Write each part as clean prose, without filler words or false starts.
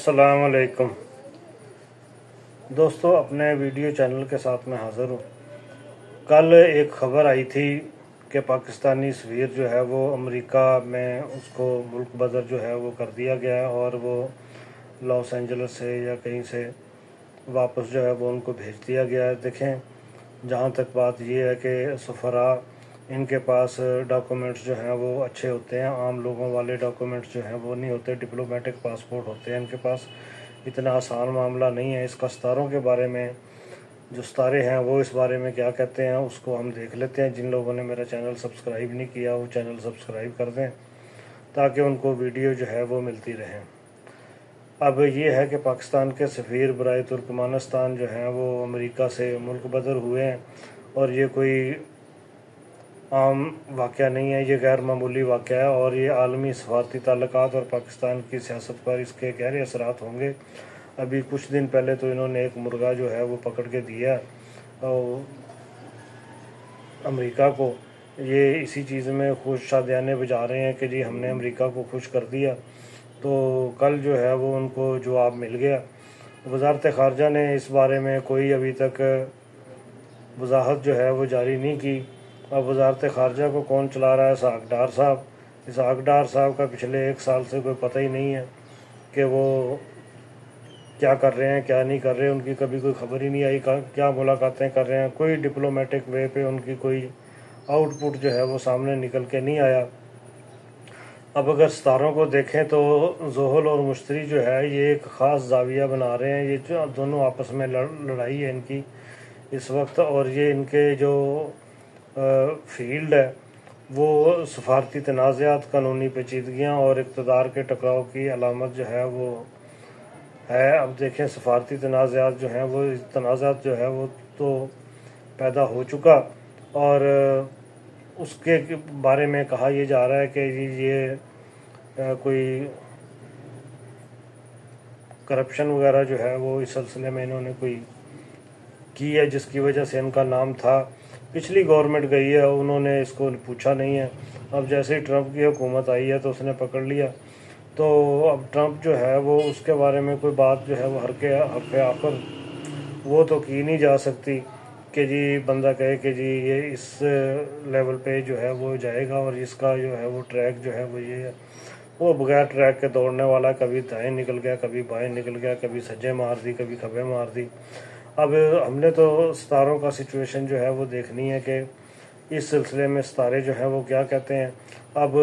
अस्सलाम वालेकुम दोस्तों, अपने वीडियो चैनल के साथ मैं हाज़िर हूँ। कल एक ख़बर आई थी कि पाकिस्तानी सफ़ीर जो है वो अमेरिका में उसको मुल्क बदर जो है वो कर दिया गया है और वो लॉस एंजल्स से या कहीं से वापस जो है वो उनको भेज दिया गया है। देखें, जहाँ तक बात ये है कि सफ़रा इनके पास डॉक्यूमेंट्स जो हैं वो अच्छे होते हैं, आम लोगों वाले डॉक्यूमेंट्स जो हैं वो नहीं होते, डिप्लोमेटिक पासपोर्ट होते हैं इनके पास। इतना आसान मामला नहीं है। इसका सितारों के बारे में जो सितारे हैं वो इस बारे में क्या कहते हैं उसको हम देख लेते हैं। जिन लोगों ने मेरा चैनल सब्सक्राइब नहीं किया वो चैनल सब्सक्राइब कर दें ताकि उनको वीडियो जो है वो मिलती रहे। अब ये है कि पाकिस्तान के सफ़ीर बराए तुर्कमानिस्तान जो हैं वो अमेरिका से मुल्क बदर हुए हैं और ये कोई आम वाक़या नहीं है, ये गैर मामूली वाक़या है और ये आलमी सफारती ताल्लुकात और पाकिस्तान की सियासत पर इसके गहरे असरात होंगे। अभी कुछ दिन पहले तो इन्होंने एक मुर्गा जो है वो पकड़ के दिया और अमेरिका को। ये इसी चीज़ में खुश शादियाने बजा रहे हैं कि जी हमने अमेरिका को खुश कर दिया। तो कल जो है वो उनको जवाब मिल गया। वज़ारत ख़ारजा ने इस बारे में कोई अभी तक वजाहत जो है वो जारी नहीं की। अब वज़ारत ख़ारजा को कौन चला रहा है? इसहाक डार साहब। इसहाक डार साहब का पिछले 1 साल से कोई पता ही नहीं है कि वो क्या कर रहे हैं क्या नहीं कर रहे। उनकी कभी कोई खबर ही नहीं आई क्या मुलाकातें कर रहे हैं। कोई डिप्लोमेटिक वे पे उनकी कोई आउटपुट जो है वो सामने निकल के नहीं आया। अब अगर सितारों को देखें तो जोहल और मुश्तरी जो है ये एक ख़ास जाविया बना रहे हैं। ये जो दोनों आपस में लड़ाई है इनकी इस वक्त, और ये इनके जो फील्ड है वो सफारती तनाज़ात, कानूनी पेचीदगियाँ और इक़्तिदार के टकराव की अलामत जो है वो है। अब देखें, सफारती तनाज़ात जो हैं वो तनाज़ात जो है वो तो पैदा हो चुका और उसके बारे में कहा यह जा रहा है कि ये कोई करप्शन वगैरह जो है वो इस सिलसिले में इन्होंने कोई की है जिसकी वजह से इनका नाम था। पिछली गवर्नमेंट गई है, उन्होंने इसको पूछा नहीं है। अब जैसे ही ट्रंप की हुकूमत आई है तो उसने पकड़ लिया। तो अब ट्रंप जो है वो उसके बारे में कोई बात जो है वो हर के आखिर वो तो की नहीं जा सकती कि जी बंदा कहे कि जी ये इस लेवल पे जो है वो जाएगा और इसका जो है वो ट्रैक जो है वो ये है। वो बगैर ट्रैक के दौड़ने वाला, कभी दाएं निकल गया, कभी बाएं निकल गया, कभी सज्जे मार दी, कभी खब्बे मार दी। अब हमने तो सितारों का सिचुएशन जो है वो देखनी है कि इस सिलसिले में सितारे जो हैं वो क्या कहते हैं। अब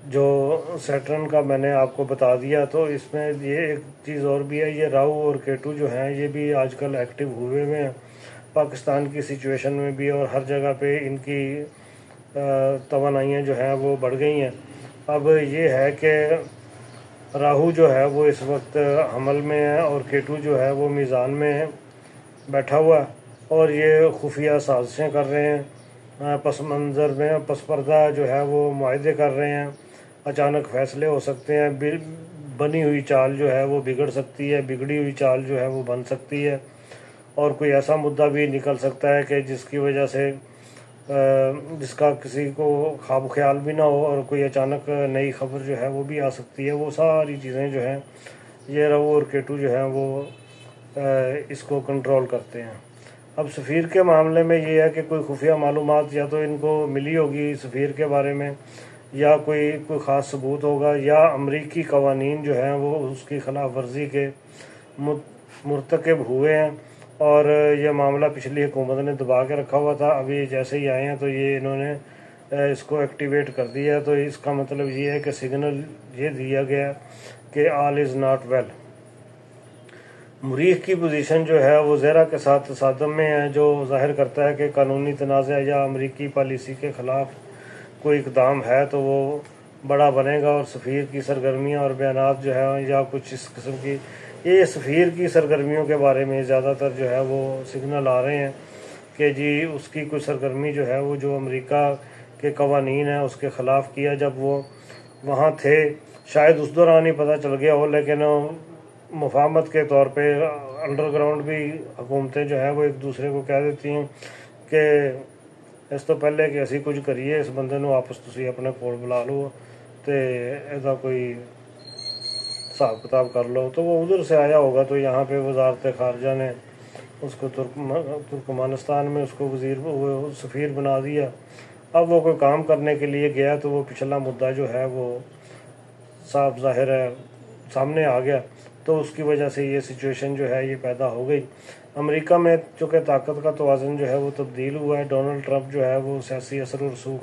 जो सैटर्न का मैंने आपको बता दिया, तो इसमें ये एक चीज़ और भी है। ये राहु और केतु जो हैं ये भी आजकल एक्टिव हुए हुए हैं पाकिस्तान की सिचुएशन में भी, और हर जगह पे इनकी तवानाइयाँ जो हैं वो बढ़ गई हैं। अब ये है कि राहु जो है वो इस वक्त हमल में है और केतु जो है वो मीज़ान में बैठा हुआ है और ये खुफिया साजिशें कर रहे हैं। पस मंज़र में पस पर्दा जो है वो मुआहदे कर रहे हैं। अचानक फ़ैसले हो सकते हैं। बनी हुई चाल जो है वो बिगड़ सकती है, बिगड़ी हुई चाल जो है वो बन सकती है और कोई ऐसा मुद्दा भी निकल सकता है कि जिसकी वजह से जिसका किसी को ख्वाब ख्याल भी ना हो और कोई अचानक नई खबर जो है वो भी आ सकती है। वो सारी चीज़ें जो हैं ये राहु और केतु जो हैं वो इसको कंट्रोल करते हैं। अब सफ़ीर के मामले में ये है कि कोई खुफिया मालूमात या तो इनको मिली होगी सफ़ीर के बारे में, या कोई ख़ास सबूत होगा, या अमरीकी कवानीन जो हैं वो उसकी खिलाफ वर्जी के मुर्तकब हुए हैं और ये मामला पिछली हुकूमत ने दबा के रखा हुआ था। अभी जैसे ही आए हैं तो ये इन्होंने इसको एक्टिवेट कर दिया। तो इसका मतलब ये है कि सिग्नल ये दिया गया कि ऑल इज़ नॉट वेल। मुरीख की पोजीशन जो है वो ज़ेरा के साथ तसादम में है, जो जाहिर करता है कि कानूनी तनाज़ा या अमरीकी पॉलिसी के ख़िलाफ़ कोई इक़दाम है तो वो बड़ा बनेगा और सफ़ीर की सरगर्मियाँ और बयानात जो है या कुछ इस किस्म की, ये सफ़ीर की सरगर्मियों के बारे में ज़्यादातर जो है वो सिग्नल आ रहे हैं कि जी उसकी कोई सरगर्मी जो है वो जो अमेरिका के कवानीन है उसके ख़िलाफ़ किया जब वो वहाँ थे। शायद उस दौरान ही पता चल गया हो, लेकिन मुफाहमत के तौर पे अंडरग्राउंड भी हुकूमतें जो है वो एक दूसरे को कह देती हैं कि इस तो पहले कि असी कुछ करिए इस बंदे नूं वापस तुसीं अपने कोल बुला लो तो इसदा कोई हिसाब किताब कर लो। तो वो उधर से आया होगा, तो यहाँ पे वजारत खारजा ने उसको तुर्कमानिस्तान में उसको वजीर वो सफ़ीर बना दिया। अब वो कोई काम करने के लिए गया तो वो पिछला मुद्दा जो है वो साफ ज़ाहिर है सामने आ गया, तो उसकी वजह से ये सिचुएशन जो है ये पैदा हो गई। अमेरिका में चूँकि ताकत का तवाज़ुन जो है वो तब्दील हुआ है। डोनाल्ड ट्रंप जो है वो सियासी असर और रसूख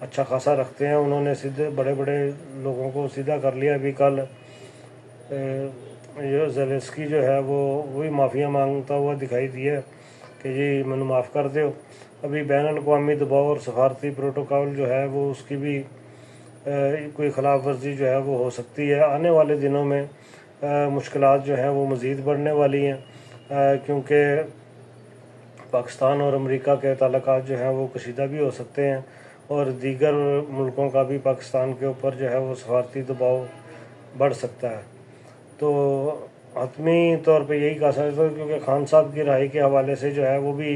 अच्छा खासा रखते हैं। उन्होंने सीधे बड़े बड़े लोगों को सीधा कर लिया। अभी कल जो ज़ेलेंस्की जो है वो वही माफ़िया मांगता हुआ दिखाई दिया कि जी मैंने माफ़ कर दो। अभी बैन अवी दबाव और सफारती प्रोटोकॉल जो है वो उसकी भी कोई ख़िलाफ़ वर्जी जो है वो हो सकती है। आने वाले दिनों में मुश्किलात जो हैं वो मज़ीद बढ़ने वाली हैं, क्योंकि पाकिस्तान और अमेरिका के ताल्लुकात जो हैं वो कशीदा भी हो सकते हैं और दीगर मुल्कों का भी पाकिस्तान के ऊपर जो है वो सफारती दबाव बढ़ सकता है। तो हतमी तौर पे यही कहा सकते हैं, क्योंकि खान साहब की राय के हवाले से जो है वो भी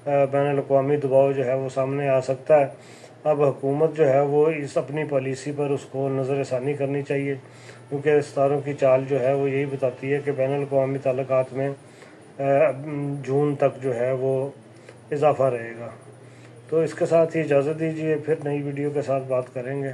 बैन अवी दबाव जो है वो सामने आ सकता है। अब हुकूमत जो है वो इस अपनी पॉलिसी पर उसको नज़रसानी करनी चाहिए, क्योंकि सितारों की चाल जो है वो यही बताती है कि बैन अवी ताल्लुकात में जून तक जो है वो इजाफ़ा रहेगा। तो इसके साथ ही इजाज़त दीजिए, फिर नई वीडियो के साथ बात करेंगे।